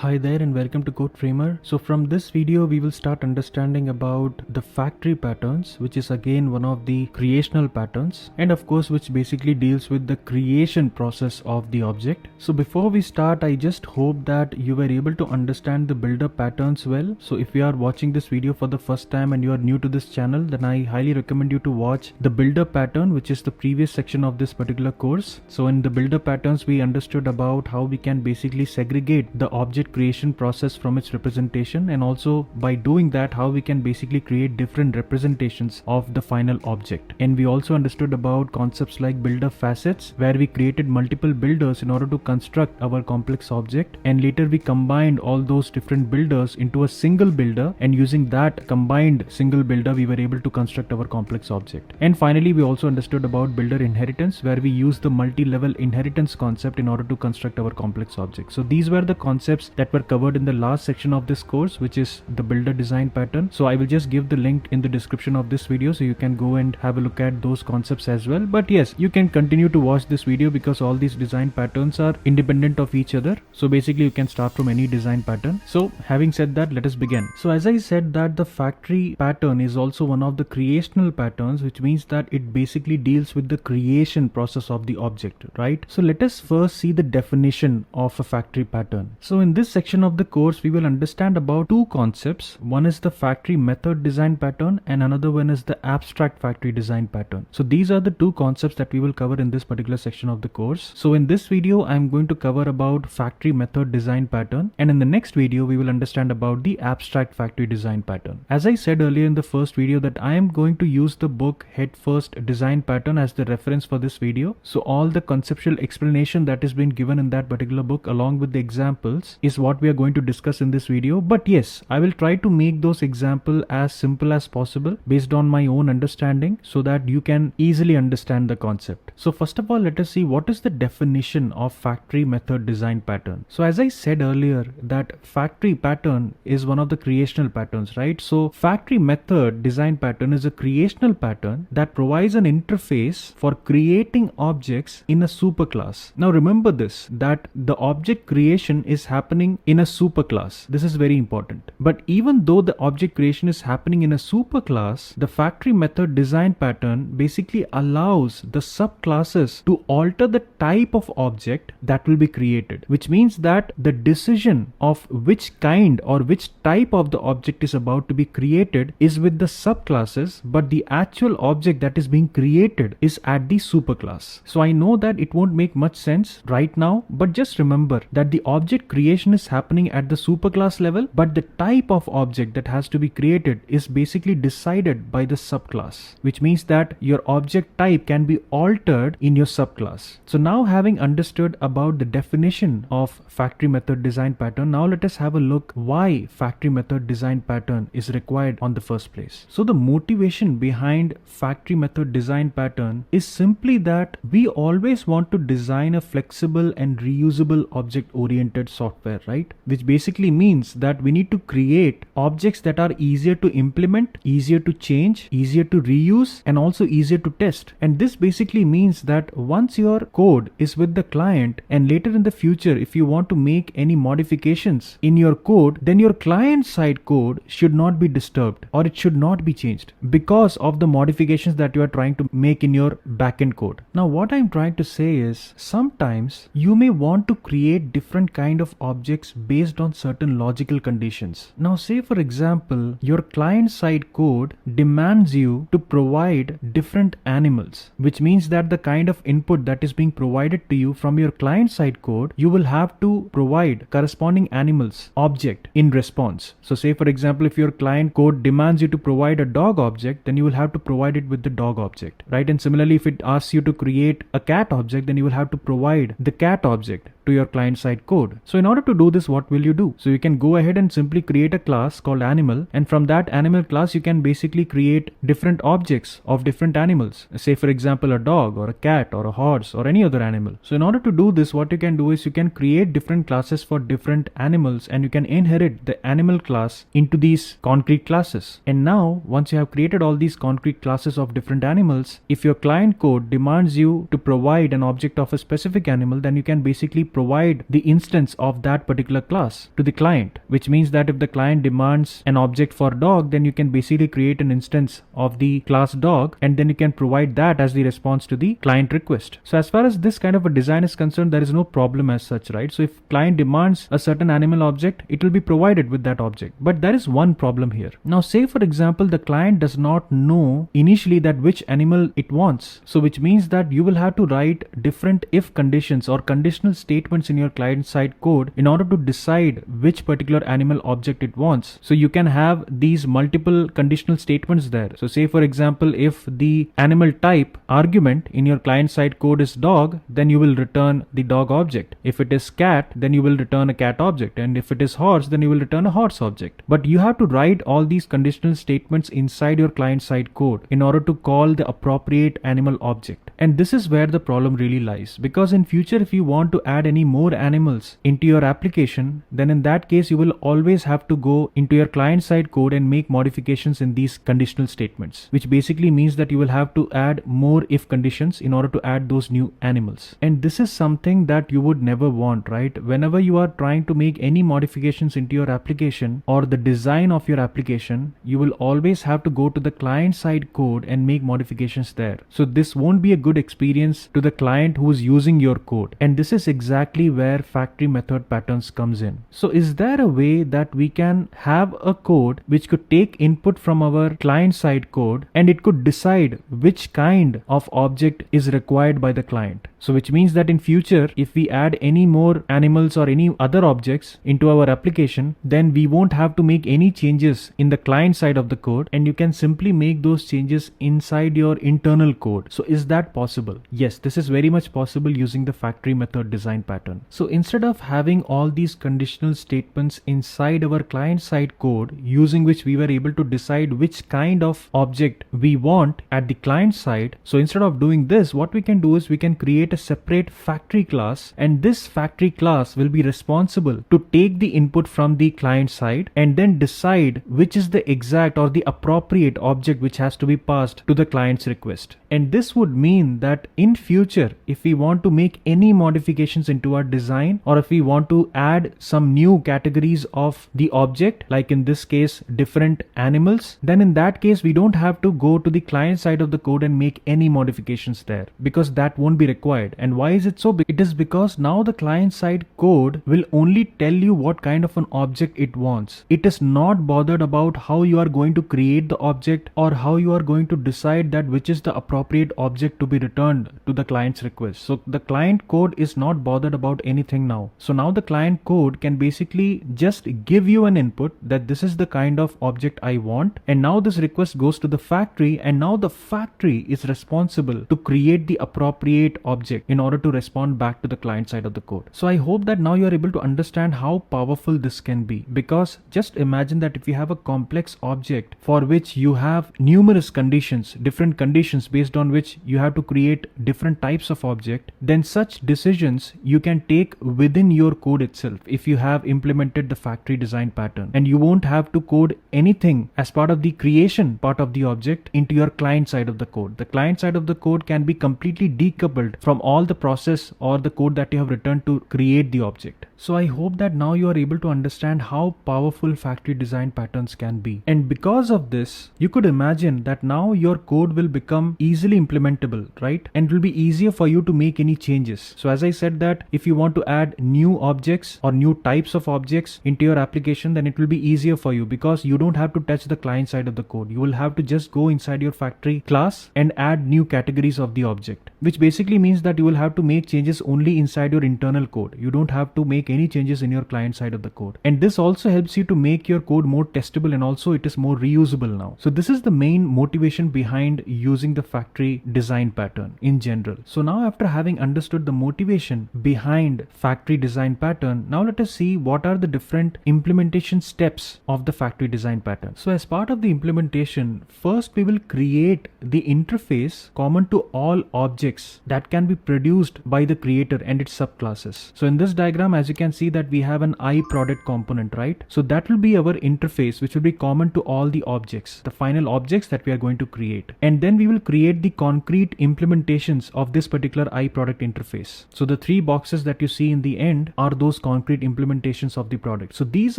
Hi there and welcome to Code Framer. So from this video we will start understanding about the factory patterns, which is again one of the creational patterns, and of course which basically deals with the creation process of the object. So before we start, I just hope that you were able to understand the builder patterns well. So if you are watching this video for the first time and you are new to this channel, then I highly recommend you to watch the builder pattern, which is the previous section of this particular course. So in the builder patterns we understood about how we can basically segregate the object creation process from its representation, and also by doing that how we can basically create different representations of the final object. And we also understood about concepts like builder facets, where we created multiple builders in order to construct our complex object, and later we combined all those different builders into a single builder, and using that combined single builder we were able to construct our complex object. And finally we also understood about builder inheritance, where we use the multi-level inheritance concept in order to construct our complex object. So these were the concepts that were covered in the last section of this course, which is the builder design pattern. So I will just give the link in the description of this video so you can go and have a look at those concepts as well. But yes, you can continue to watch this video because all these design patterns are independent of each other. So basically you can start from any design pattern. So having said that, let us begin. So as I said that the factory pattern is also one of the creational patterns, which means that it basically deals with the creation process of the object, right? So let us first see the definition of a factory pattern. So in this section of the course we will understand about two concepts. One is the factory method design pattern and another one is the abstract factory design pattern. So these are the two concepts that we will cover in this particular section of the course. So in this video I am going to cover about factory method design pattern, and in the next video we will understand about the abstract factory design pattern. As I said earlier in the first video that I am going to use the book Head First Design Pattern as the reference for this video. So all the conceptual explanation that is been given in that particular book along with the examples is what we are going to discuss in this video. But yes, I will try to make those examples as simple as possible based on my own understanding so that you can easily understand the concept. So first of all, let us see what is the definition of factory method design pattern. So as I said earlier that factory pattern is one of the creational patterns, right? So factory method design pattern is a creational pattern that provides an interface for creating objects in a superclass. Now remember this, that the object creation is happening in a superclass. This is very important. But even though the object creation is happening in a superclass, the factory method design pattern basically allows the subclasses to alter the type of object that will be created, which means that the decision of which kind or which type of the object is about to be created is with the subclasses, but the actual object that is being created is at the superclass. So I know that it won't make much sense right now, but just remember that the object creation is happening at the superclass level, but the type of object that has to be created is basically decided by the subclass, which means that your object type can be altered in your subclass. So now, having understood about the definition of factory method design pattern, now let us have a look why factory method design pattern is required on the first place. So the motivation behind factory method design pattern is simply that we always want to design a flexible and reusable object oriented software, right? Which basically means that we need to create objects that are easier to implement, easier to change, easier to reuse, and also easier to test. And this basically means that once your code is with the client and later in the future if you want to make any modifications in your code, then your client side code should not be disturbed or it should not be changed because of the modifications that you are trying to make in your backend code. Now what I'm trying to say is sometimes you may want to create different kind of objects based on certain logical conditions. Now say for example your client side code demands you to provide different animals, which means that the kind of input that is being provided to you from your client side code, you will have to provide corresponding animals object in response. So say for example if your client code demands you to provide a dog object, then you will have to provide it with the dog object, right? And similarly if it asks you to create a cat object, then you will have to provide the cat object to your client side code. So in order to do this, what will you do? So you can go ahead and simply create a class called animal, and from that animal class you can basically create different objects of different animals. Say for example a dog or a cat or a horse or any other animal. So in order to do this, what you can do is you can create different classes for different animals and you can inherit the animal class into these concrete classes. And now once you have created all these concrete classes of different animals, if your client code demands you to provide an object of a specific animal, then you can basically provide the instance of that particular class to the client, which means that if the client demands an object for dog, then you can basically create an instance of the class dog, and then you can provide that as the response to the client request. So as far as this kind of a design is concerned, there is no problem as such, right? So if client demands a certain animal object, it will be provided with that object. But there is one problem here. Now say for example the client does not know initially that which animal it wants. So which means that you will have to write different if conditions or conditional statements in your client side code in order to decide which particular animal object it wants. So you can have these multiple conditional statements there. So say for example, if the animal type argument in your client side code is dog, then you will return the dog object. If it is cat, then you will return a cat object. And if it is horse, then you will return a horse object. But you have to write all these conditional statements inside your client side code in order to call the appropriate animal object. And this is where the problem really lies, because in future if you want to add any more animals into your application, then in that case you will always have to go into your client side code and make modifications in these conditional statements, which basically means that you will have to add more if conditions in order to add those new animals. And this is something that you would never want, right? Whenever you are trying to make any modifications into your application or the design of your application, you will always have to go to the client side code and make modifications there. So this won't be a good experience to the client who is using your code. And this is exactly where factory method patterns comes in. So is there a way that we can have a code which could take input from our client side code and it could decide which kind of object is required by the client? So which means that in future, if we add any more animals or any other objects into our application, then we won't have to make any changes in the client side of the code, and you can simply make those changes inside your internal code. So is that possible? Yes, this is very much possible using the factory method design pattern. So instead of having all these conditional statements inside our client side code, using which we were able to decide which kind of object we want at the client side, so instead of doing this, what we can do is we can create a separate factory class, and this factory class will be responsible to take the input from the client side and then decide which is the exact or the appropriate object which has to be passed to the client's request. And this would mean that in future, if we want to make any modifications into our design, or if we want to add some new categories of the object, like in this case different animals, then in that case we don't have to go to the client side of the code and make any modifications there, because that won't be required. And why is it so? It is because now the client side code will only tell you what kind of an object it wants. It is not bothered about how you are going to create the object or how you are going to decide that which is the appropriate object to be returned to the client's request. So the client code is not bothered about anything now. So now the client code can basically just give you an input that this is the kind of object I want, and now this request goes to the factory, and now the factory is responsible to create the appropriate object in order to respond back to the client side of the code. So I hope that now you are able to understand how powerful this can be, because just imagine that if you have a complex object for which you have numerous conditions, different conditions based on which you have to create different types of object, then such decisions you can take within your code itself if you have implemented the factory design pattern, and you won't have to code anything as part of the creation part of the object into your client side of the code. The client side of the code can be completely decoupled from all the process or the code that you have written to create the object. So I hope that now you are able to understand how powerful factory design patterns can be. And because of this, you could imagine that now your code will become easily implementable, right? And it will be easier for you to make any changes. So as I said that if you want to add new objects or new types of objects into your application, then it will be easier for you because you don't have to touch the client side of the code. You will have to just go inside your factory class and add new categories of the object, which basically means that you will have to make changes only inside your internal code. You don't have to make any changes in your client side of the code. And this also helps you to make your code more testable, and also it is more reusable now. So this is the main motivation behind using the factory design pattern in general. So now after having understood the motivation behind factory design pattern, now let us see what are the different implementation steps of the factory design pattern. So as part of the implementation, first we will create the interface common to all objects that can be produced by the creator and its subclasses. So in this diagram, as you can see that we have an iProduct component, right? So that will be our interface, which will be common to all the objects, the final objects that we are going to create. And then we will create the concrete implementations of this particular iProduct interface. So the three boxes boxes that you see in the end are those concrete implementations of the product. So these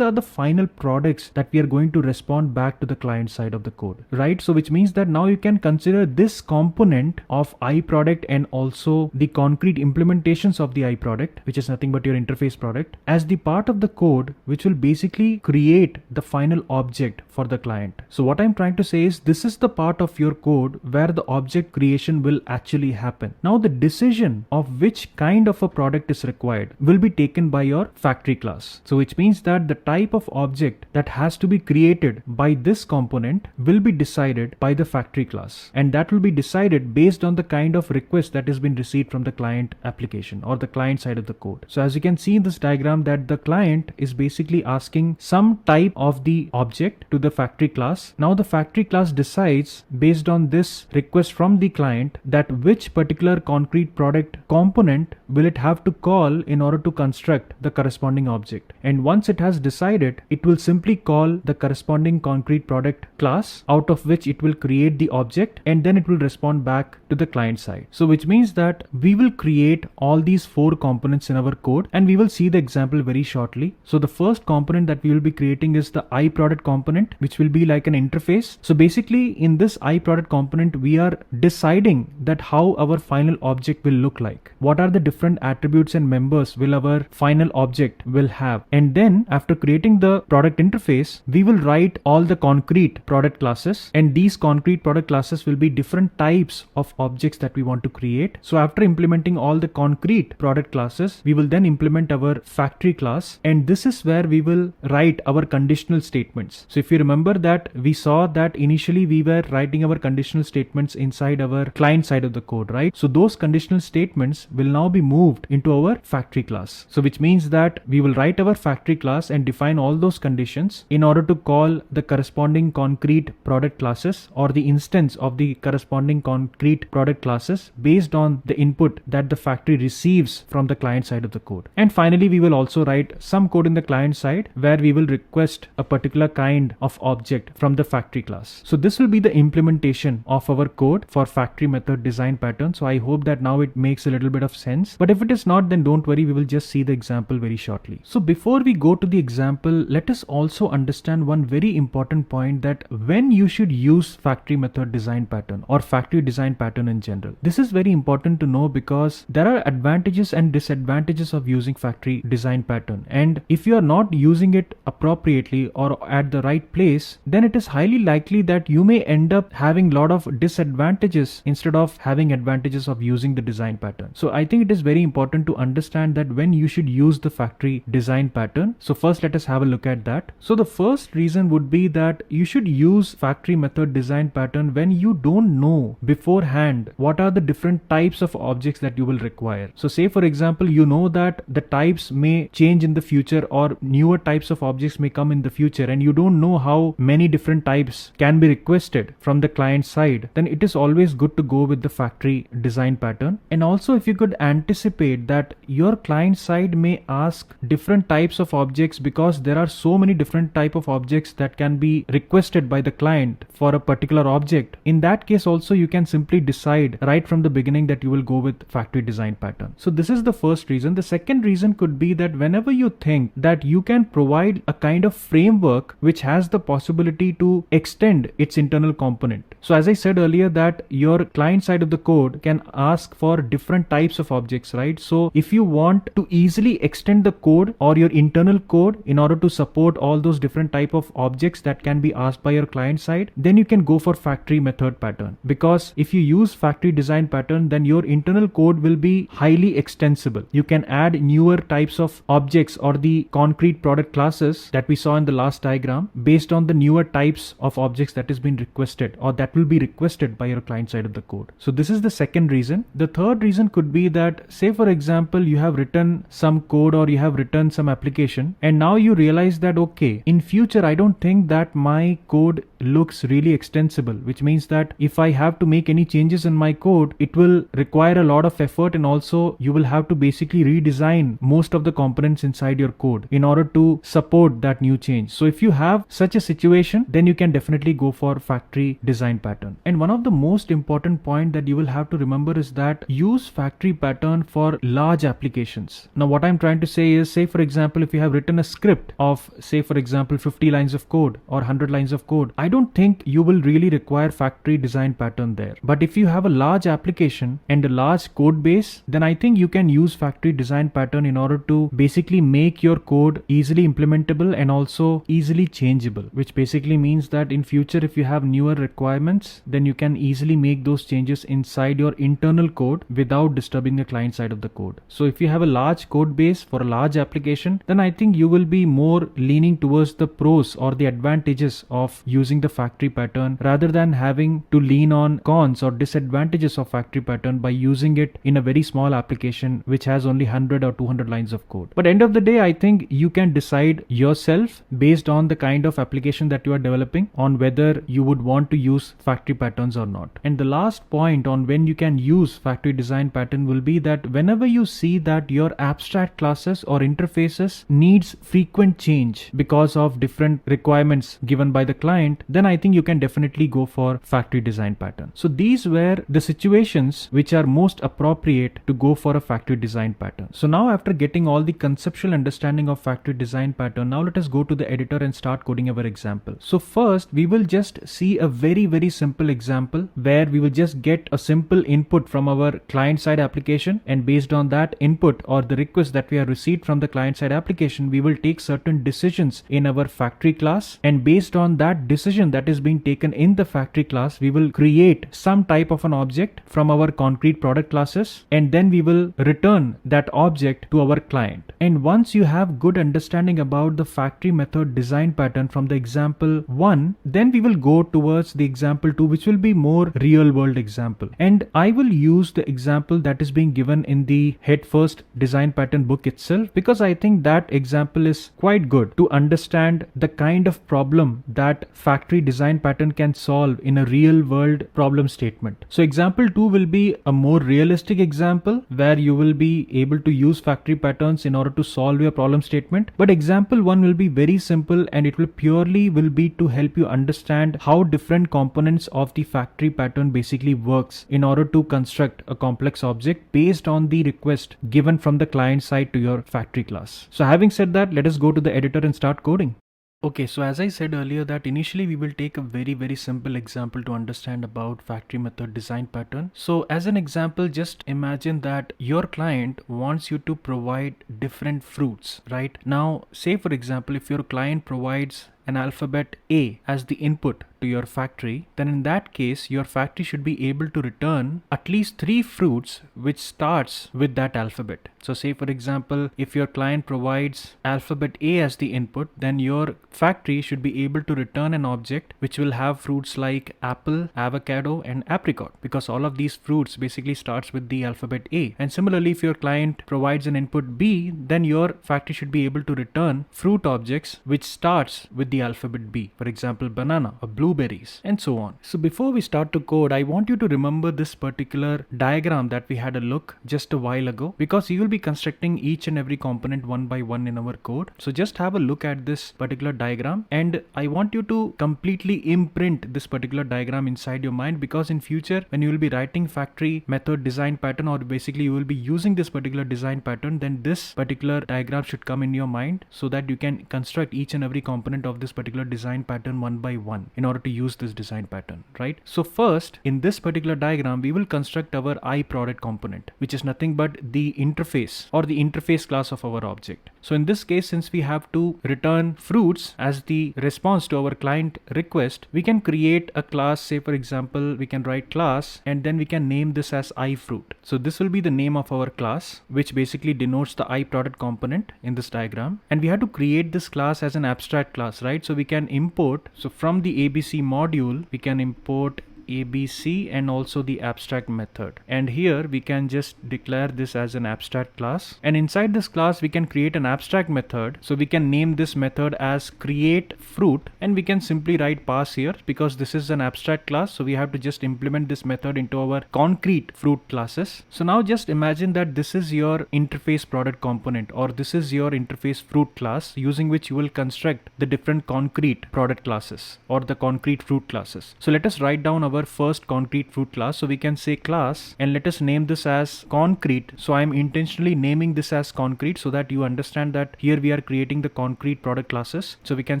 are the final products that we are going to respond back to the client side of the code, right? So which means that now you can consider this component of iProduct and also the concrete implementations of the iProduct, which is nothing but your interface product, as the part of the code which will basically create the final object for the client. So what I'm trying to say is this is the part of your code where the object creation will actually happen. Now the decision of which kind of a product is required will be taken by your factory class. So which means that the type of object that has to be created by this component will be decided by the factory class, and that will be decided based on the kind of request that has been received from the client application or the client side of the code. So as you can see in this diagram that the client is basically asking some type of the object to the factory class. Now the factory class decides based on this request from the client that which particular concrete product component will it have to call in order to construct the corresponding object. And once it has decided, it will simply call the corresponding concrete product class, out of which it will create the object, and then it will respond back to the client side. So which means that we will create all these 4 components in our code, and we will see the example very shortly. So the first component that we will be creating is the iProduct component, which will be like an interface. So basically in this iProduct component, we are deciding that how our final object will look like. What are the different attributes and members will our final object will have. And then after creating the product interface, we will write all the concrete product classes, and these concrete product classes will be different types of objects that we want to create. So after implementing all the concrete product classes, we will then implement our factory class, and this is where we will write our conditional statements. So if you remember that we saw that initially we were writing our conditional statements inside our client side of the code, right? So those conditional statements will now be moved into our factory class. So which means that we will write our factory class and define all those conditions in order to call the corresponding concrete product classes or the instance of the corresponding concrete product classes based on the input that the factory receives from the client side of the code. And finally, we will also write some code in the client side where we will request a particular kind of object from the factory class. So this will be the implementation of our code for factory method design pattern. So I hope that now it makes a little bit of sense, but if it is not, then don't worry, we will just see the example very shortly. So before we go to the example, let us also understand one very important point, that when you should use factory method design pattern or factory design pattern in general. This is very important to know because there are advantages and disadvantages of using factory design pattern, and if you are not using it appropriately or at the right place, then it is highly likely that you may end up having a lot of disadvantages instead of having advantages of using the design pattern. So I think it is very important to understand that when you should use the factory design pattern. So first let us have a look at that. So the first reason would be that you should use factory method design pattern when you don't know beforehand what are the different types of objects that you will require. So say for example, you know that the types may change in the future or newer types of objects may come in the future, and you don't know how many different types can be requested from the client side, then it is always good to go with the factory design pattern. And also if you could anticipate that your client side may ask different types of objects because there are so many different type of objects that can be requested by the client for a particular object, in that case also you can simply decide right from the beginning that you will go with factory design pattern. So this is the first reason. The second reason could be that whenever you think that you can provide a kind of framework which has the possibility to extend its internal component. So as I said earlier that your client side of the code can ask for different types of objects, right? So if you want to easily extend the code or your internal code in order to support all those different type of objects that can be asked by your client side, then you can go for factory method pattern, because if you use factory design pattern, then your internal code will be highly extensible. You can add newer types of objects or the concrete product classes that we saw in the last diagram based on the newer types of objects that is being requested or that will be requested by your client side of the code. So this is the second reason. The third reason could be that, say for example, you have written some code or you have written some application, and now you realize that okay, in future I don't think that my code looks really extensible, which means that if I have to make any changes in my code, it will require a lot of effort, and also you will have to basically redesign most of the components inside your code in order to support that new change. So if you have such a situation, then you can definitely go for factory design pattern. And one of the most important point that you will have to remember is that use factory pattern for large applications. Now what I'm trying to say is, say for example, if you have written a script of, say for example, 50 lines of code or 100 lines of code, I don't think you will really require factory design pattern there. But if you have a large application and a large code base, then I think you can use factory design pattern in order to basically make your code easily implementable and also easily changeable, which basically means that in future if you have newer requirements, then you can easily make those changes inside your internal code without disturbing the client side of the code. So if you have a large code base for a large application, then I think you will be more leaning towards the pros or the advantages of using the factory pattern rather than having to lean on cons or disadvantages of factory pattern by using it in a very small application which has only 100 or 200 lines of code. But end of the day, I think you can decide yourself based on the kind of application that you are developing on whether you would want to use factory patterns or not. And the last point on when you can use factory design pattern will be that whenever you see that your abstract classes or interfaces needs frequent change because of different requirements given by the client, then I think you can definitely go for factory design pattern. So these were the situations which are most appropriate to go for a factory design pattern. So now after getting all the conceptual understanding of factory design pattern, now let us go to the editor and start coding our example. So first we will just see a very simple example where we will just get a simple input from our client side application, and based on that input or the request that we have received from the client side application, we will take certain decisions in our factory class, and based on that decision that is being taken in the factory class, we will create some type of an object from our concrete product classes, and then we will return that object to our client. And once you have good understanding about the factory method design pattern from the example 1, then we will go towards the example 2, which will be more real world example. And I will use the example that is being given in the Head First design pattern book itself, because I think that example is quite good to understand the kind of problem that factory design pattern can solve in a real world problem statement. So example 2 will be a more realistic example where you will be able to use factory patterns in order to solve your problem statement. But example 1 will be very simple, and it will purely be to help you understand how different components of the factory pattern basically works in order to construct a complex object based on the request given from the client side to your factory class. So having said that, let us go to the editor and start coding. Okay, so as I said earlier that initially we will take a very simple example to understand about factory method design pattern. So as an example, just imagine that your client wants you to provide different fruits, right? Now, say for example, if your client provides an alphabet A as the input to your factory, then in that case your factory should be able to return at least 3 fruits which starts with that alphabet. So say for example, if your client provides alphabet A as the input, then your factory should be able to return an object which will have fruits like apple, avocado and apricot, because all of these fruits basically starts with the alphabet A. And similarly, if your client provides an input B, then your factory should be able to return fruit objects which starts with the alphabet B, for example banana or blueberries and so on. So before we start to code, I want you to remember this particular diagram that we had a look just a while ago, because you will be constructing each and every component one by one in our code. So just have a look at this particular diagram, and I want you to completely imprint this particular diagram inside your mind, because in future when you will be writing factory method design pattern, or basically you will be using this particular design pattern, then this particular diagram should come in your mind so that you can construct each and every component of this particular design pattern one by one in order to use this design pattern, right? So first, in this particular diagram, we will construct our iProduct component, which is nothing but the interface or the interface class of our object. So in this case, since we have to return fruits as the response to our client request, we can create a class. Say for example, we can write class and then we can name this as iFruit. So this will be the name of our class, which basically denotes the iProduct component in this diagram. And we have to create this class as an abstract class, right? So we can import, so from the ABC module, we can import ABC and also the abstract method. And here we can just declare this as an abstract class. And inside this class, we can create an abstract method. So we can name this method as create fruit, and we can simply write pass here because this is an abstract class. So we have to just implement this method into our concrete fruit classes. So now just imagine that this is your interface product component, or this is your interface fruit class using which you will construct the different concrete product classes or the concrete fruit classes. So let us write down our first concrete fruit class. So we can say class and let us name this as concrete. So I am intentionally naming this as concrete so that you understand that here we are creating the concrete product classes. So we can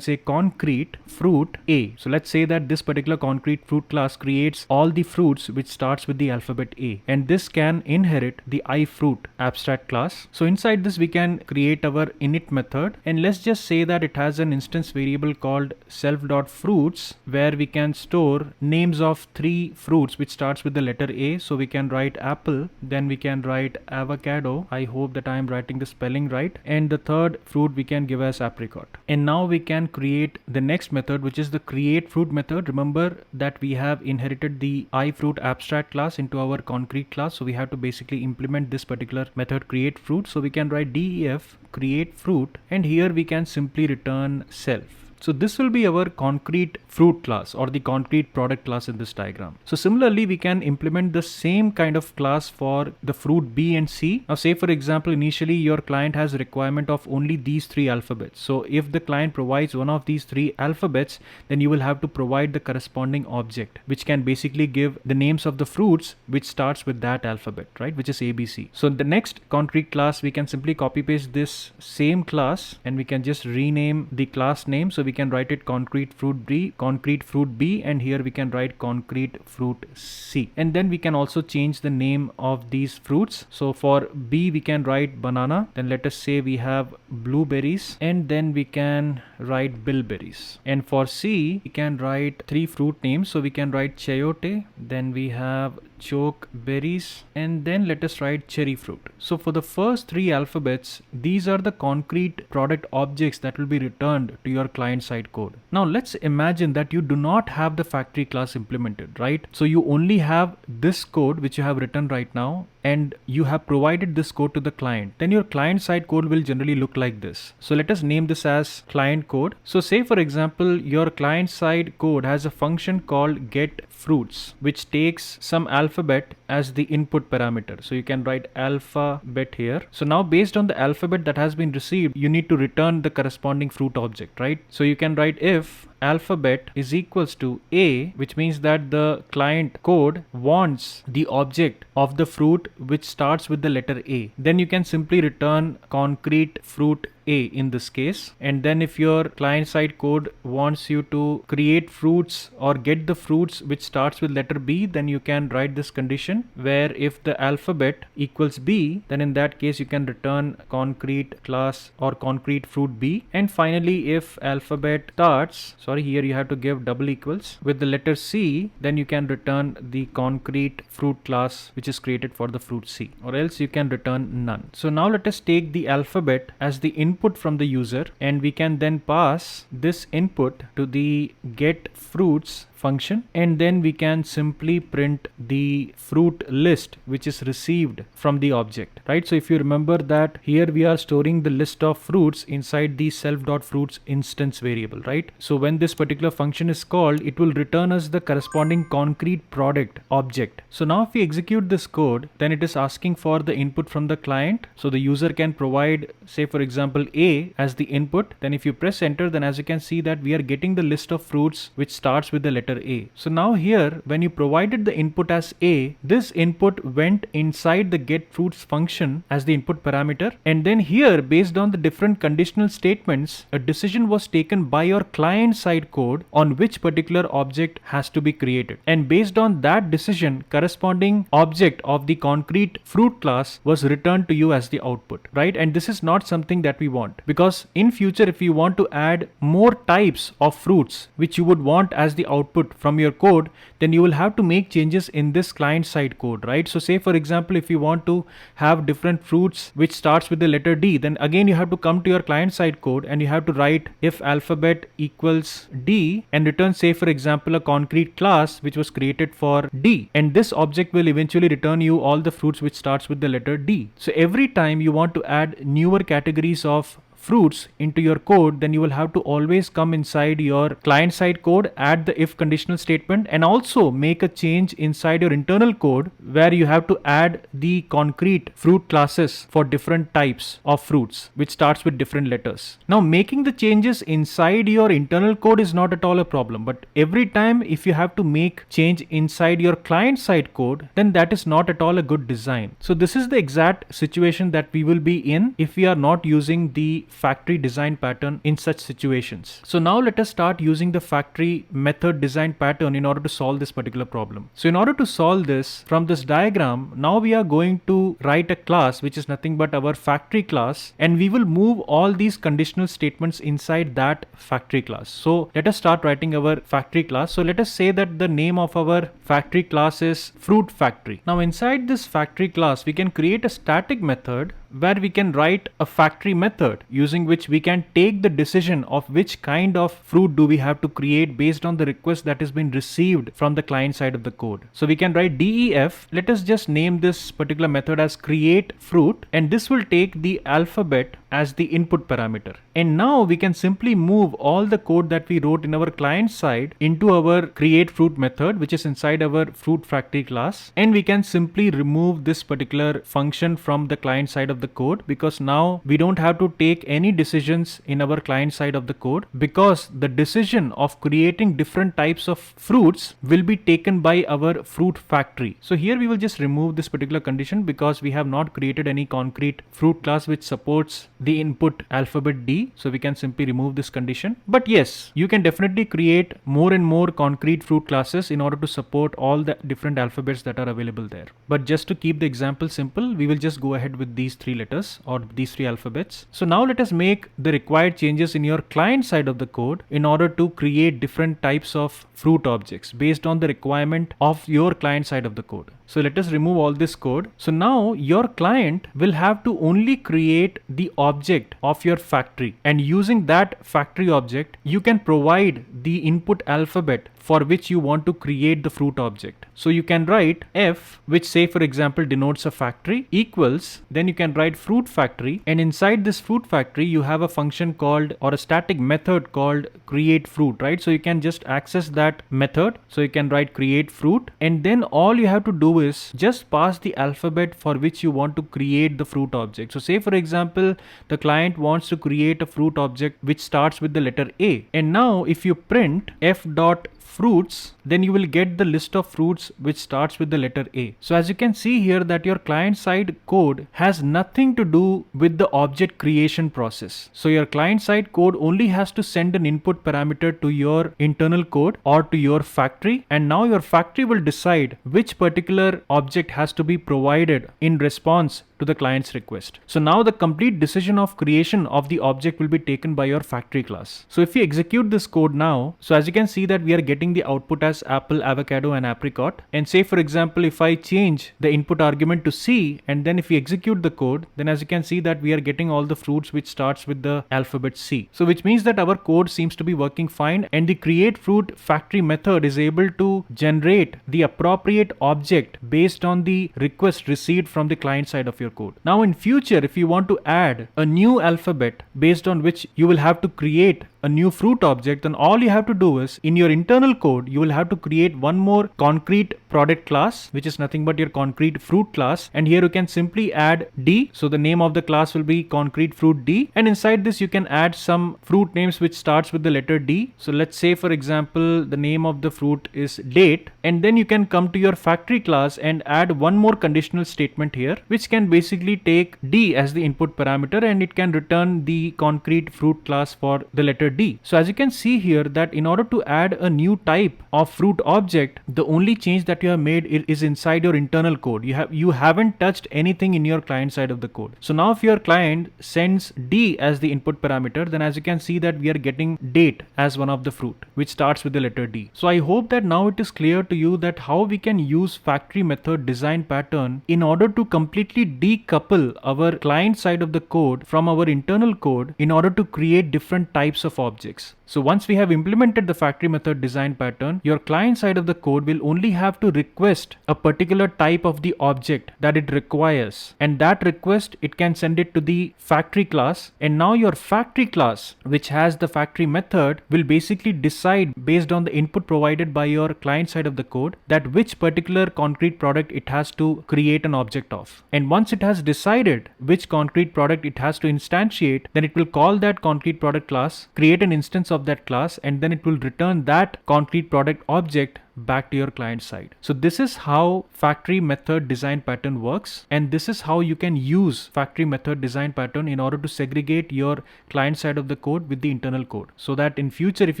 say concrete fruit A. So let's say that this particular concrete fruit class creates all the fruits which starts with the alphabet A, and this can inherit the iFruit abstract class. So inside this we can create our init method, and let's just say that it has an instance variable called self.fruits where we can store names of 3 fruits which starts with the letter A. So we can write apple, then we can write avocado. I hope that I am writing the spelling right. And the third fruit we can give as apricot. And now we can create the next method, which is the create fruit method. Remember that we have inherited the iFruit abstract class into our concrete class. So we have to basically implement this particular method create fruit. So we can write def create fruit, and here we can simply return self. So this will be our concrete fruit class or the concrete product class in this diagram. So similarly, we can implement the same kind of class for the fruit B and C. Now say for example, initially your client has a requirement of only these 3 alphabets. So if the client provides one of these 3 alphabets, then you will have to provide the corresponding object, which can basically give the names of the fruits which starts with that alphabet, right? Which is ABC. So the next concrete class, we can simply copy paste this same class and we can just rename the class name. So we can write it concrete fruit B, and here we can write concrete fruit C. And then we can also change the name of these fruits. So for B we can write banana, then let us say we have blueberries, and then we can write bilberries. And for C we can write 3 fruit names. So we can write chayote, then we have choke berries, and then let us write cherry fruit. So for the first 3 alphabets, these are the concrete product objects that will be returned to your client side code. Now let's imagine that you do not have the factory class implemented, right? So you only have this code which you have written right now, and you have provided this code to the client. Then your client side code will generally look like this. So let us name this as client code. So say for example, your client side code has a function called get fruits, which takes some alphabet as the input parameter. So you can write alphabet here. So now based on the alphabet that has been received, you need to return the corresponding fruit object, right? So you can write if alphabet is equals to A, which means that the client code wants the object of the fruit which starts with the letter A. Then you can simply return concrete fruit A in this case. And then if your client side code wants you to create fruits or get the fruits which starts with letter B, then you can write this condition where if the alphabet equals B, then in that case you can return concrete class or concrete fruit B. And finally, if alphabet starts, here you have to give double equals with the letter C, then you can return the concrete fruit class which is created for the fruit C, or else you can return none. So now let us take the alphabet as the input from the user, and we can then pass this input to the get fruits function, and then we can simply print the fruit list which is received from the object, right? So if you remember that here we are storing the list of fruits inside the self.fruits instance variable, right? So when this particular function is called, it will return us the corresponding concrete product object. So now if we execute this code, then it is asking for the input from the client. So the user can provide, say for example, A as the input. Then if you press enter, then as you can see that we are getting the list of fruits which starts with the letter A. So now here, when you provided the input as A, this input went inside the get fruits function as the input parameter. And then here, based on the different conditional statements, a decision was taken by your client side code on which particular object has to be created. And based on that decision, corresponding object of the concrete fruit class was returned to you as the output, right? And this is not something that we want, because in future if you want to add more types of fruits which you would want as the output from your code, then you will have to make changes in this client side code, right? So say for example, if you want to have different fruits which starts with the letter D, then again you have to come to your client side code and you have to write if alphabet equals D and return, say for example, a concrete class which was created for D, and this object will eventually return you all the fruits which starts with the letter D. So every time you want to add newer categories of fruits into your code, then you will have to always come inside your client side code, add the if conditional statement, and also make a change inside your internal code where you have to add the concrete fruit classes for different types of fruits which starts with different letters. Now making the changes inside your internal code is not at all a problem, but every time if you have to make change inside your client side code, then that is not at all a good design. So this is the exact situation that we will be in if we are not using the factory design pattern in such situations. So now let us start using the factory method design pattern in order to solve this particular problem. So in order to solve this, from this diagram, now we are going to write a class which is nothing but our factory class, and we will move all these conditional statements inside that factory class. So let us start writing our factory class. So let us say that the name of our factory class is fruit factory. Now inside this factory class, we can create a static method where we can write a factory method using which we can take the decision of which kind of fruit do we have to create based on the request that has been received from the client side of the code. So we can write def, let us just name this particular method as create fruit, and this will take the alphabet as the input parameter. And now we can simply move all the code that we wrote in our client side into our create fruit method, which is inside our fruit factory class, and we can simply remove this particular function from the client side of the code, because now we don't have to take any decisions in our client side of the code, because the decision of creating different types of fruits will be taken by our fruit factory. So here we will just remove this particular condition because we have not created any concrete fruit class which supports the input alphabet D. So we can simply remove this condition. But yes, you can definitely create more and more concrete fruit classes in order to support all the different alphabets that are available there. But just to keep the example simple, we will just go ahead with these three letters or these three alphabets. So now let us make the required changes in your client side of the code in order to create different types of fruit objects based on the requirement of your client side of the code. So let us remove all this code. So now your client will have to only create the object of your factory, and using that factory object, you can provide the input alphabet for which you want to create the fruit object. So you can write f, which say for example denotes a factory, equals, then you can write fruit factory, and inside this fruit factory you have a function called, or a static method called create fruit, right? So you can just access that method. So you can write create fruit, and then all you have to do is just pass the alphabet for which you want to create the fruit object. So say for example, the client wants to create a fruit object which starts with the letter A, and now if you print f dot fruits, then you will get the list of fruits which starts with the letter A. So as you can see here that your client side code has nothing to do with the object creation process. So your client side code only has to send an input parameter to your internal code or to your factory, and now your factory will decide which particular object has to be provided in response to the client's request. So now the complete decision of creation of the object will be taken by your factory class. So if you execute this code now, so as you can see that we are getting the output as apple, avocado and apricot, and say for example if I change the input argument to C, and then if we execute the code, then as you can see that we are getting all the fruits which starts with the alphabet C. So which means that our code seems to be working fine, and the create fruit factory method is able to generate the appropriate object based on the request received from the client side of your code. Now in future, if you want to add a new alphabet based on which you will have to create a new fruit object, then all you have to do is in your internal code you will have to create one more concrete product class, which is nothing but your concrete fruit class, and here you can simply add D. So the name of the class will be concrete fruit D, and inside this you can add some fruit names which starts with the letter D. So let's say for example the name of the fruit is date, and then you can come to your factory class and add one more conditional statement here which can basically take D as the input parameter, and it can return the concrete fruit class for the letter D. So as you can see here that in order to add a new type of fruit object, the only change that you have made is inside your internal code. You haven't touched anything in your client side of the code. So now if your client sends D as the input parameter, then as you can see that we are getting date as one of the fruit, which starts with the letter D. So I hope that now it is clear to you that how we can use factory method design pattern in order to completely decouple our client side of the code from our internal code in order to create different types of objects. So once we have implemented the factory method design pattern, your client side of the code will only have to request a particular type of the object that it requires, and that request it can send it to the factory class, and now your factory class, which has the factory method, will basically decide based on the input provided by your client side of the code that which particular concrete product it has to create an object of. And once it has decided which concrete product it has to instantiate, then it will call that concrete product class, create an instance of that class, and then it will return that concrete product object back to your client side. So this is how factory method design pattern works, and this is how you can use factory method design pattern in order to segregate your client side of the code with the internal code, so that in future if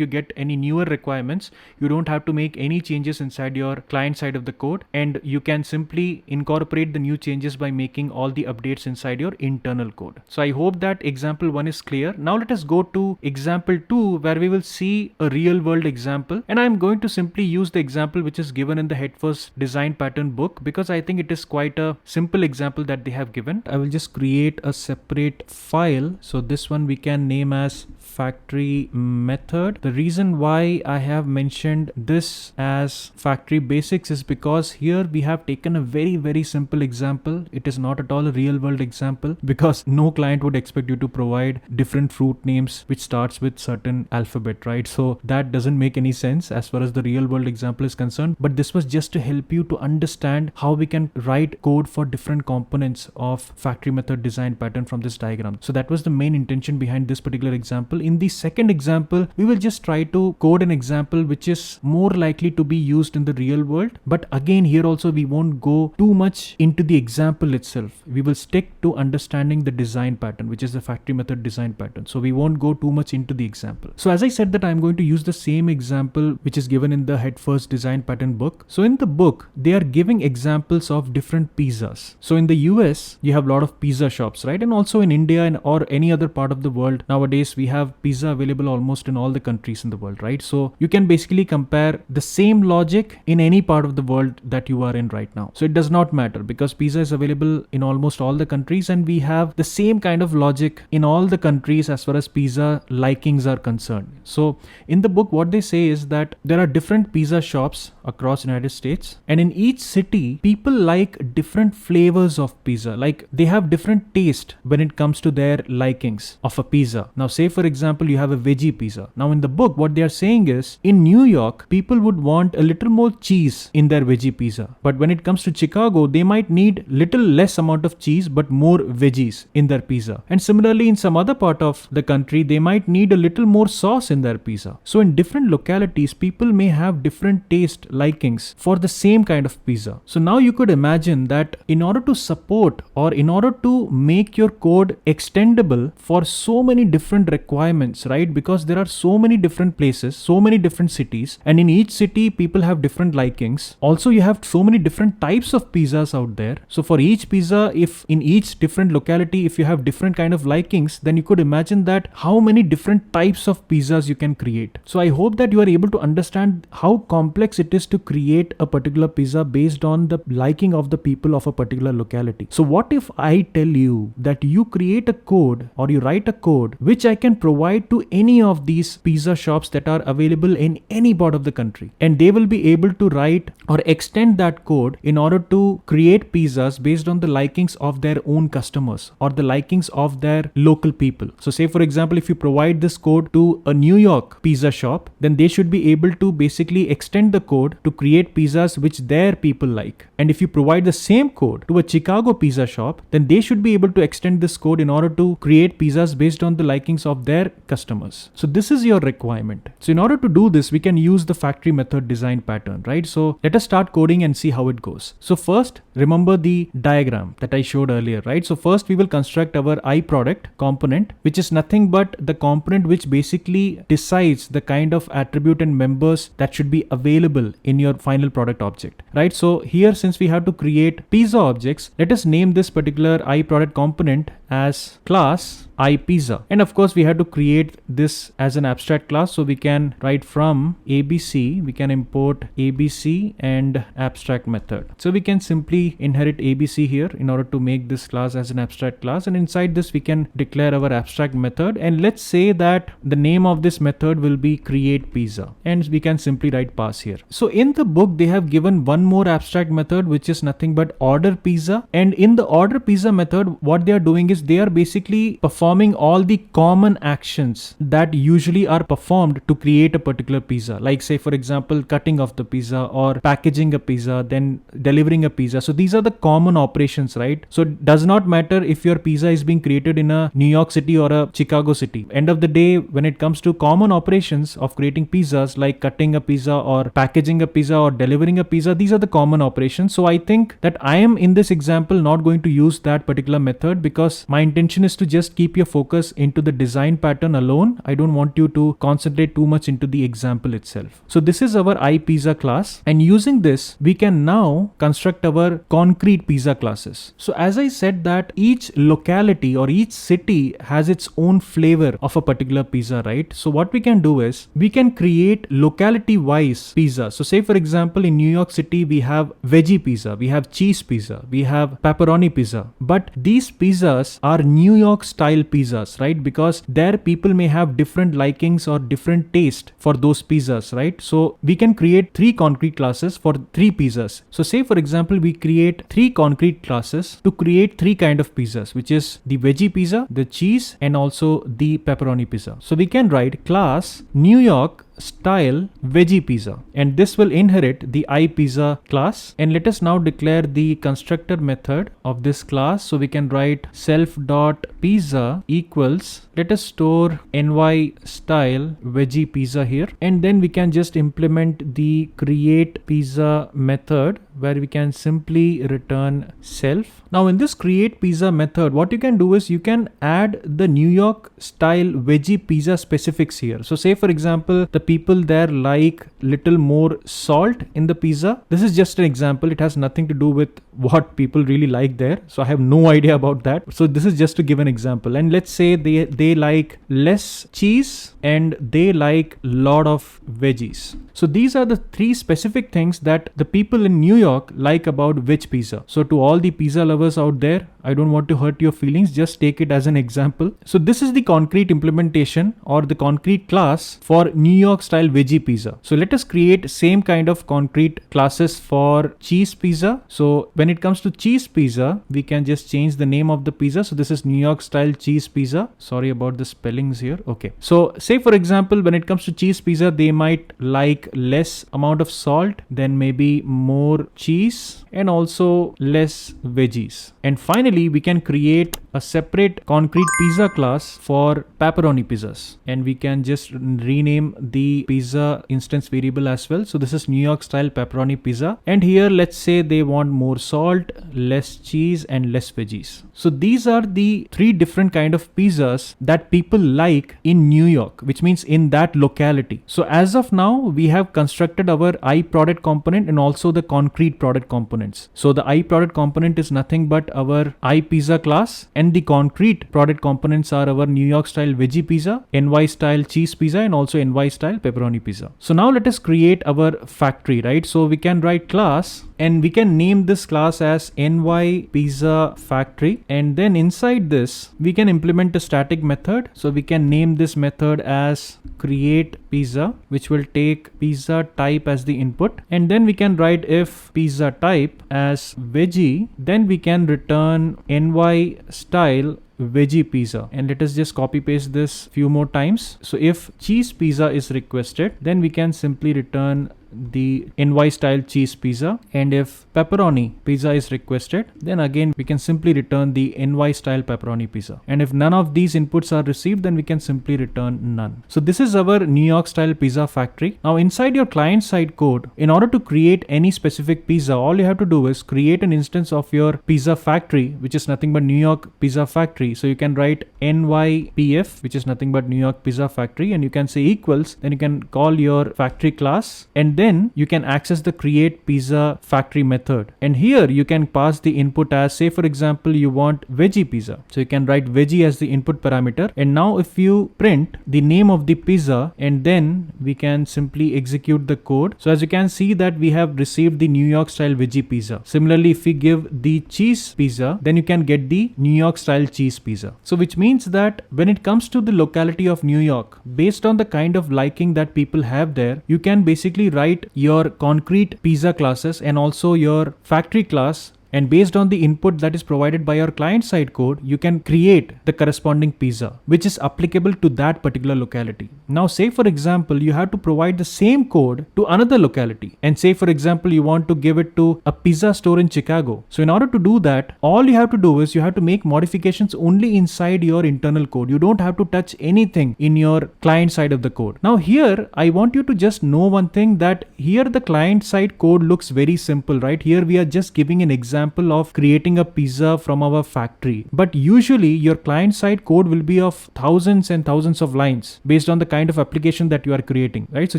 you get any newer requirements, you don't have to make any changes inside your client side of the code, and you can simply incorporate the new changes by making all the updates inside your internal code. So I hope that example 1 is clear. Now let us go to example 2, where we will see a real world example, and I'm going to simply use the example which is given in the Head First design pattern book, because I think it is quite a simple example that they have given. I will just create a separate file. So this one we can name as factory method. The reason why I have mentioned this as factory basics is because here we have taken a very simple example. It is not at all a real world example, because no client would expect you to provide different fruit names which starts with certain alphabet, right? So that doesn't make any sense as far as the real world example is concerned. But this was just to help you to understand how we can write code for different components of factory method design pattern from this diagram. So that was the main intention behind this particular example. In the second example, we will just try to code an example which is more likely to be used in the real world. But again, here also we won't go too much into the example itself. We will stick to understanding the design pattern, which is the factory method design pattern. So we won't go too much into the example. So as I said that I'm going to use the same example which is given in the Head First design pattern book. So in the book, they are giving examples of different pizzas. So in the US, you have a lot of pizza shops, right? And also in India and or any other part of the world, nowadays we have pizza available almost in all the countries in the world, right? So you can basically compare the same logic in any part of the world that you are in right now. So it does not matter, because pizza is available in almost all the countries, and we have the same kind of logic in all the countries as far as pizza likings are concerned. So in the book, what they say is that there are different pizza shops across United States, and in each city people like different flavors of pizza. Like they have different taste when it comes to their likings of a pizza. Now say for example you have a veggie pizza. Now in the book what they are saying is, in New York people would want a little more cheese in their veggie pizza, but when it comes to Chicago they might need little less amount of cheese but more veggies in their pizza. And similarly in some other part of the country they might need a little more sauce in their pizza. So in different localities people may have different taste likings for the same kind of pizza. So now you could imagine that in order to support or in order to make your code extendable for so many different requirements, right? Because there are so many different places, so many different cities, and in each city people have different likings. Also you have so many different types of pizzas out there. So for each pizza, if in each different locality if you have different kind of likings, then you could imagine that how many different types of pizzas you can create. So I hope that you are able to understand how complex it is to create a particular pizza based on the liking of the people of a particular locality. So what if I tell you that you create a code or you write a code which I can provide to any of these pizza shops that are available in any part of the country, and they will be able to write or extend that code in order to create pizzas based on the likings of their own customers or the likings of their local people. So say for example if you provide this code to a New York pizza shop, then they should be able to basically extend extend the code to create pizzas which their people like. And if you provide the same code to a Chicago pizza shop, then they should be able to extend this code in order to create pizzas based on the likings of their customers. So this is your requirement. So in order to do this, we can use the factory method design pattern, right? So let us start coding and see how it goes. So first, remember the diagram that I showed earlier, right? So first we will construct our iProduct component, which is nothing but the component which basically decides the kind of attribute and members that should be available in your final product object, right? So here, since we have to create pizza objects, let us name this particular iProduct component as class iPizza. And of course, we have to create this as an abstract class. So we can write from ABC, we can import ABC and abstract method. So we can simply inherit ABC here in order to make this class as an abstract class. And inside this, we can declare our abstract method. And let's say that the name of this method will be create pizza. And we can simply write pass here. So in the book, they have given one more abstract method, which is nothing but order pizza. And in the order pizza method, what they are doing is they are basically performing all the common actions that usually are performed to create a particular pizza. Like say, for example, cutting of the pizza or packaging a pizza, then delivering a pizza. So these are the common operations, right? So it does not matter if your pizza is being created in a New York City or a Chicago City. End of the day, when it comes to common operations of creating pizzas, like cutting a pizza or packaging a pizza or delivering a pizza, these are the common operations. So I think that I am in this example not going to use that particular method because my intention is to just keep your focus into the design pattern alone. I don't want you to concentrate too much into the example itself. So this is our iPizza class, and using this we can now construct our concrete pizza classes. So as I said that each locality or each city has its own flavor of a particular pizza, right? So what we can do is we can create locality wise pizza. So say for example, in New York City we have veggie pizza, we have cheese pizza, we have pepperoni pizza, but these pizzas are New York style pizzas, right? Because their people may have different likings or different taste for those pizzas, right? So we can create 3 concrete classes for 3 pizzas. So say for example, we create 3 concrete classes to create 3 kind of pizzas, which is the veggie pizza, the cheese, and also the pepperoni pizza. So we can write class New York style veggie pizza, and this will inherit the iPizza class. And let us now declare the constructor method of this class. So we can write self.pizza equals, let us store ny style veggie pizza here, and then we can just implement the create pizza method where we can simply return self. Now in this create pizza method, what you can do is you can add the New York style veggie pizza specifics here. So say for example, the people there like little more salt in the pizza. This is just an example. It has nothing to do with what people really like there. So I have no idea about that. So this is just to give an example. And let's say they like less cheese and they like lot of veggies. So these are the 3 specific things that the people in New York like about veg pizza. So to all the pizza lovers out there, I don't want to hurt your feelings, just take it as an example. So this is the concrete implementation or the concrete class for New York style veggie pizza. So let us create same kind of concrete classes for cheese pizza. So when it comes to cheese pizza, we can just change the name of the pizza. So this is New York style cheese pizza. Sorry about the spellings here. Okay. So say for example, when it comes to cheese pizza, they might like less amount of salt, then maybe more cheese and also less veggies. And finally, we can create a separate concrete pizza class for pepperoni pizzas, and we can just rename the pizza instance variable as well. So this is New York style pepperoni pizza, and here let's say they want more salt, less cheese and less veggies. So these are the 3 different kind of pizzas that people like in New York, which means in that locality. So as of now, we have constructed our iProduct component and also the concrete product components. So the iProduct component is nothing but our iPizza class, and the concrete product components are our New York style veggie pizza, NY style cheese pizza and also NY style pepperoni pizza. So now let us create our factory, right? So we can write class and we can name this class as NY pizza factory, and then inside this we can implement a static method. So we can name this method as create pizza, which will take pizza type as the input, and then we can write if pizza type as veggie, then we can return NY style veggie pizza. And let us just copy paste this few more times. So if cheese pizza is requested, then we can simply return the NY style cheese pizza, and if pepperoni pizza is requested, then again we can simply return the NY style pepperoni pizza. And if none of these inputs are received, then we can simply return none. So this is our New York style pizza factory. Now inside your client side code, in order to create any specific pizza, all you have to do is create an instance of your pizza factory, which is nothing but New York pizza factory. So you can write NYPF, which is nothing but New York pizza factory, and you can say equals, then you can call your factory class, and then you can access the create pizza factory method. And here you can pass the input as, say for example, you want veggie pizza. So you can write veggie as the input parameter. And now if you print the name of the pizza, and then we can simply execute the code. So as you can see that we have received the New York style veggie pizza. Similarly, if we give the cheese pizza, then you can get the New York style cheese pizza. So which means that when it comes to the locality of New York, based on the kind of liking that people have there, you can basically write your concrete pizza classes and also your factory class, and based on the input that is provided by your client side code, you can create the corresponding pizza which is applicable to that particular locality. Now say for example, you have to provide the same code to another locality, and say for example, you want to give it to a pizza store in Chicago. So in order to do that, all you have to do is you have to make modifications only inside your internal code. You don't have to touch anything in your client side of the code. Now here I want you to just know one thing, that here the client side code looks very simple, right? Here we are just giving an example of creating a pizza from our factory, but usually your client side code will be of thousands and thousands of lines based on the kind of application that you are creating, right? So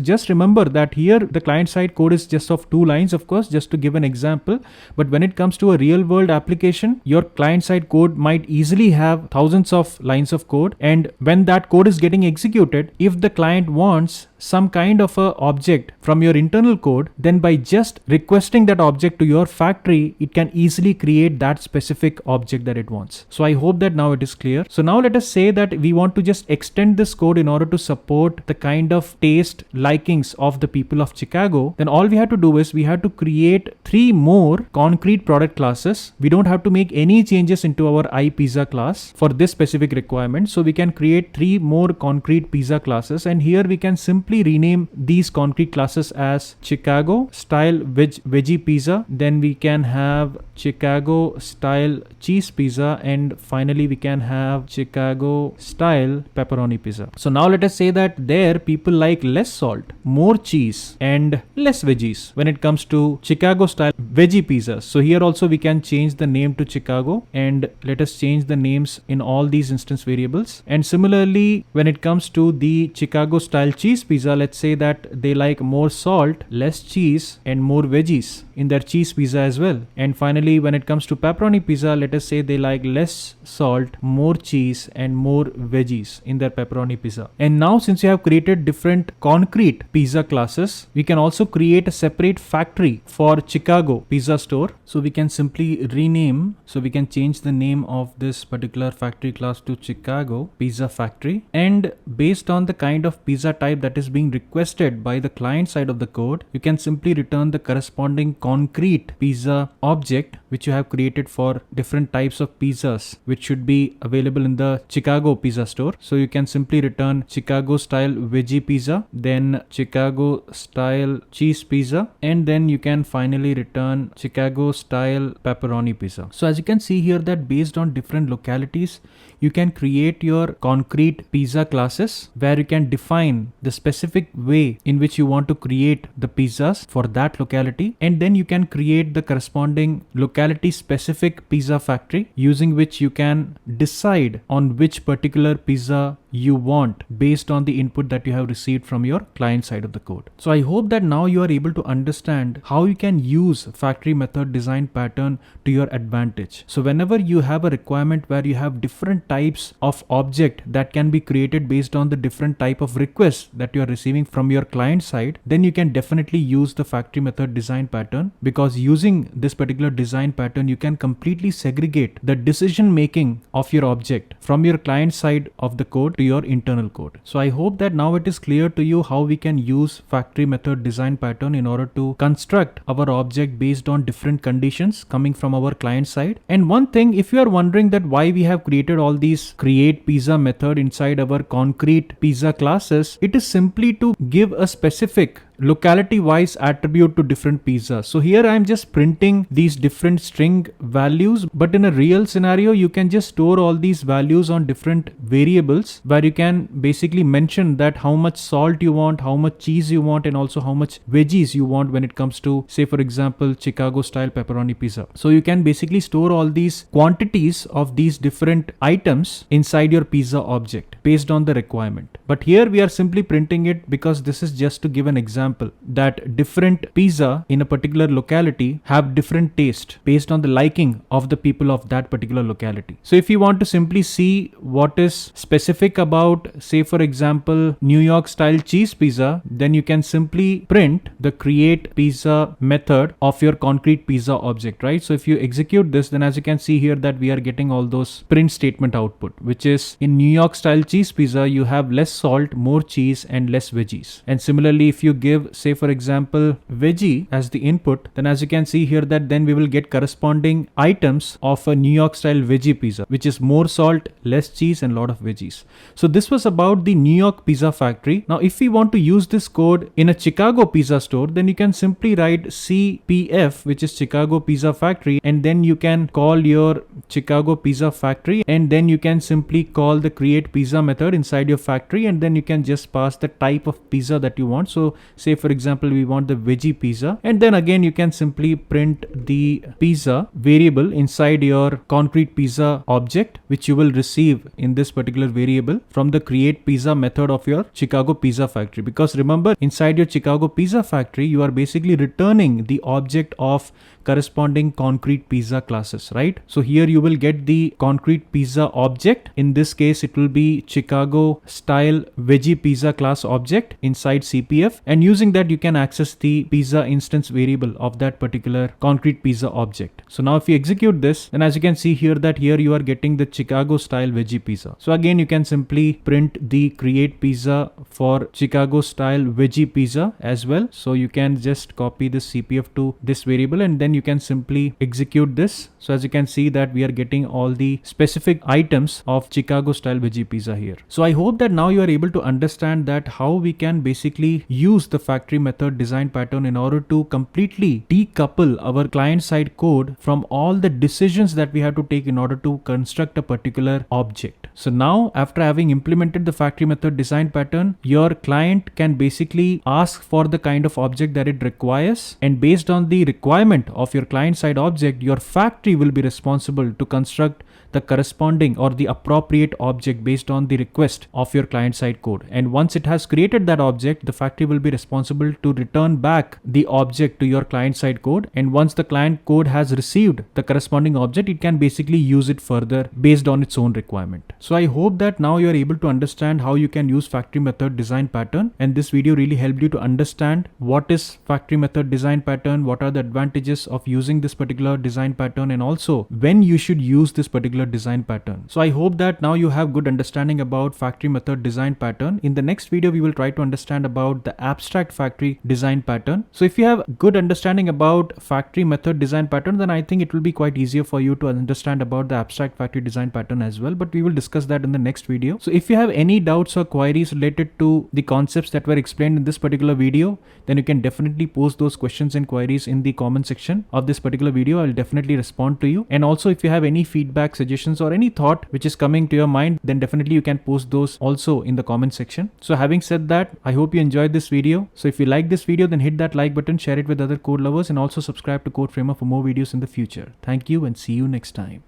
just remember that here the client side code is just of 2 lines, of course, just to give an example. But when it comes to a real world application, your client side code might easily have thousands of lines of code, and when that code is getting executed, if the client wants some kind of a object from your internal code, then by just requesting that object to your factory, it can easily create that specific object that it wants. So I hope that now it is clear. So now let us say that we want to just extend this code in order to support the kind of taste likings of the people of Chicago. Then all we have to do is we have to create 3 more concrete product classes. We don't have to make any changes into our iPizza class for this specific requirement. So we can create 3 more concrete pizza classes, and here we can simply rename these concrete classes as Chicago style veggie pizza. Then we can have Chicago style cheese pizza, and finally we can have Chicago style pepperoni pizza. So now let us say that there people like less salt, more cheese, and less veggies when it comes to Chicago style veggie pizzas. So here also we can change the name to Chicago, and let us change the names in all these instance variables. And similarly, when it comes to the Chicago style cheese pizza, let's say that they like more salt, less cheese, and more veggies in their cheese pizza as well. And finally, when it comes to pepperoni pizza, let us say they like less salt, more cheese, and more veggies in their pepperoni pizza. And now since you have created different concrete pizza classes, we can also create a separate factory for Chicago pizza store. So we can simply rename, so we can change the name of this particular factory class to Chicago pizza factory, and based on the kind of pizza type that is being requested by the client side of the code, you can simply return the corresponding concrete pizza object which you have created for different types of pizzas which should be available in the Chicago pizza store. So you can simply return Chicago style veggie pizza, then Chicago style cheese pizza, and then you can finally return Chicago style pepperoni pizza. So as you can see here that based on different localities, you can create your concrete pizza classes where you can define the specific way in which you want to create the pizzas for that locality, and then you can create the corresponding locality specific pizza factory using which you can decide on which particular pizza you want based on the input that you have received from your client side of the code. So I hope that now you are able to understand how you can use factory method design pattern to your advantage. So whenever you have a requirement where you have different types of object that can be created based on the different type of requests that you are receiving from your client side, then you can definitely use the factory method design pattern, because using this particular design pattern you can completely segregate the decision making of your object from your client side of the code to your internal code. So I hope that now it is clear to you how we can use factory method design pattern in order to construct our object based on different conditions coming from our client side. And one thing, if you are wondering that why we have created all these create pizza method inside our concrete pizza classes, it is simply to give a specific locality wise attribute to different pizzas. So here I'm just printing these different string values, but in a real scenario you can just store all these values on different variables where you can basically mention that how much salt you want, how much cheese you want, and also how much veggies you want when it comes to, say for example, Chicago style pepperoni pizza. So you can basically store all these quantities of these different items inside your pizza object based on the requirement. But here we are simply printing it because this is just to give an example that different pizza in a particular locality have different taste based on the liking of the people of that particular locality. So if you want to simply see what is specific about, say for example, New York style cheese pizza, then you can simply print the create pizza method of your concrete pizza object, right? So if you execute this, then as you can see here that we are getting all those print statement output, which is in New York style cheese pizza you have less salt, more cheese, and less veggies. And similarly, if you give, say for example, veggie as the input, then as you can see here that then we will get corresponding items of a New York style veggie pizza, which is more salt, less cheese, and a lot of veggies. So this was about the New York Pizza Factory. Now if we want to use this code in a Chicago pizza store, then you can simply write CPF, which is Chicago Pizza Factory, and then you can call your Chicago Pizza Factory, and then you can simply call the create pizza method inside your factory, and then you can just pass the type of pizza that you want. So say for example we want the veggie pizza, and then again you can simply print the pizza variable inside your concrete pizza object, which you will receive in this particular variable from the create pizza method of your Chicago Pizza Factory. Because remember, inside your Chicago Pizza Factory you are basically returning the object of corresponding concrete pizza classes, right? So here you will get the concrete pizza object. In this case it will be Chicago style veggie pizza class object inside CPF, and using that you can access the pizza instance variable of that particular concrete pizza object. So now if you execute this, then as you can see here that here you are getting the Chicago style veggie pizza. So again you can simply print the create pizza for Chicago style veggie pizza as well. So you can just copy this CPF to this variable, and then you can simply execute this. So as you can see that we are getting all the specific items of Chicago style veggie pizza here. So I hope that now you are able to understand that how we can basically use the factory method design pattern in order to completely decouple our client side code from all the decisions that we have to take in order to construct a particular object. So now after having implemented the factory method design pattern, your client can basically ask for the kind of object that it requires, and based on the requirement of your client side object, your factory will be responsible to construct the corresponding or the appropriate object based on the request of your client side code. And once it has created that object, the factory will be responsible to return back the object to your client side code. And once the client code has received the corresponding object, it can basically use it further based on its own requirement. So I hope that now you are able to understand how you can use factory method design pattern, and this video really helped you to understand what is factory method design pattern, what are the advantages of using this particular design pattern, and also when you should use this particular design pattern. So I hope that now you have good understanding about factory method design pattern. In the next video we will try to understand about the abstract factory design pattern. So if you have good understanding about factory method design pattern, then I think it will be quite easier for you to understand about the abstract factory design pattern as well, but we will discuss that in the next video. So if you have any doubts or queries related to the concepts that were explained in this particular video, then you can definitely post those questions and queries in the comment section of this particular video. I'll definitely respond to you. And also if you have any feedback, suggestions, or any thought which is coming to your mind, then definitely you can post those also in the comment section. So having said that, I hope you enjoyed this video. So if you like this video, then hit that like button, share it with other code lovers, and also subscribe to CodeFramer for more videos in the future. Thank you and see you next time.